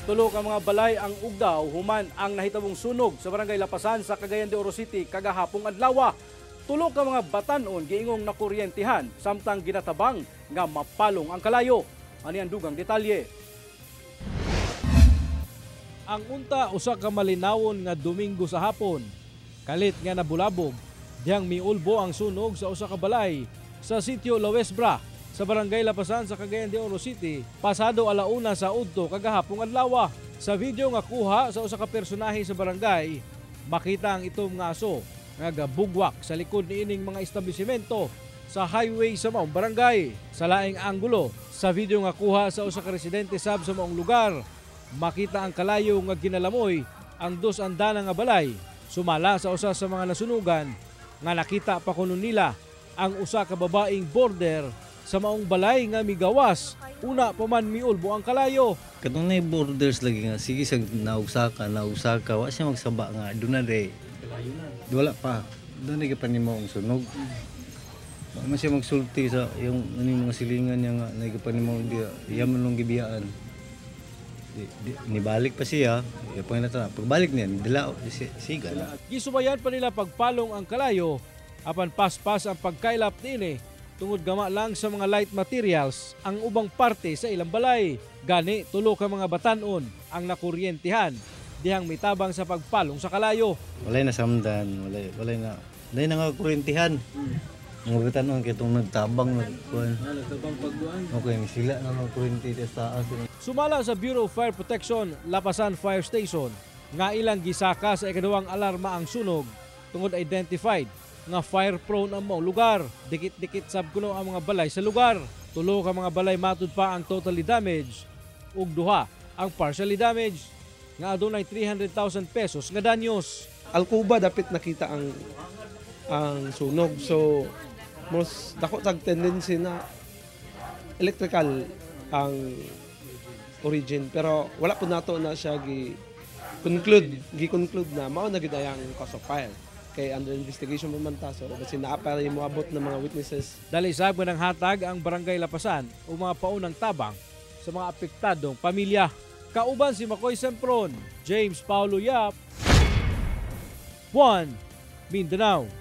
Tulo ka mga balay ang ugdaw human ang nahitabong sunog sa barangay Lapasan sa Cagayan de Oro City kagahapong adlaw. Tulo ka mga batanon giingong nakuryentihan samtang ginatabang nga mapalong ang kalayo. Ani ang dugang detalye. Ang unta usa ka malinawon nga Domingo sa hapon. Kalit nga nabulabog diyang miulbo ang sunog sa usa ka balay sa sitio La Wesbra sa barangay Lapasan sa Cagayan de Oro City pasado alauna sa udto kagahapong adlaw. Sa video nga kuha sa usa ka personahe sa barangay, makita ang itom nga aso nga gabugwak sa likod niining mga establisimento sa highway sa maong barangay. Sa laing anggulo sa video nga kuha sa usa ka residente sab sa maong lugar, makita ang kalayo nga ginalamoy ang dos andana nga balay. Sumala sa usa sa mga nasunugan nga nakita pa kuno nila ang usa ka babaeng border sa maong balay nga migawas. Una pa man miulbo ang kalayo. Katong na borders lagi nga, sige sa nausaka, wa siya magsaba nga, doon na de. Wala pa, doon na panimo ang sunog. Wala siya magsulti sa yung mga silingan niya nga, nagpanimo iya man long gibiyaan. Nibalik pa siya, pagbalik niya, dilao, siga na. Gisubayan pa nila pagpalong ang kalayo, apan paspas ang pagkailap nini, tungod gama lang sa mga light materials ang ubang parte sa ilang balay. Gani, tulo ka mga batanon ang nakuryentihan, dihang mitabang sa pagpalong sa kalayo. Walay na samdan, walay na nga kuryentihan. Ang batanon kay itong nagtabang, nagtabang pagbuan. Okay, sila na mga kuryente sa taas. Sumala sa Bureau of Fire Protection, Lapasan Fire Station, nga ilang gisaka sa ikaduhang alarma ang sunog, tungod identified nga fire-prone ang maong lugar. Dikit-dikit sab kuno ang mga balay sa lugar. Tulo ka mga balay matud pa ang totally damaged, ug duha ang partially damaged, nga adunay 300,000 pesos nga danyos. Alcuba dapat nakita ang sunog. So, most dako tag tendency na electrical ang origin, pero wala po nato na siya gi-conclude na mao na gid ang cause of fire. Kay under investigation man ta, so kasi naapa yung moabot ng mga witnesses. Dali sab ng hatag ang barangay Lapasan o mga paunang tabang sa mga apektadong pamilya. Kauban si Makoy Sempron, James Paulo Yap, 1 Mindanao.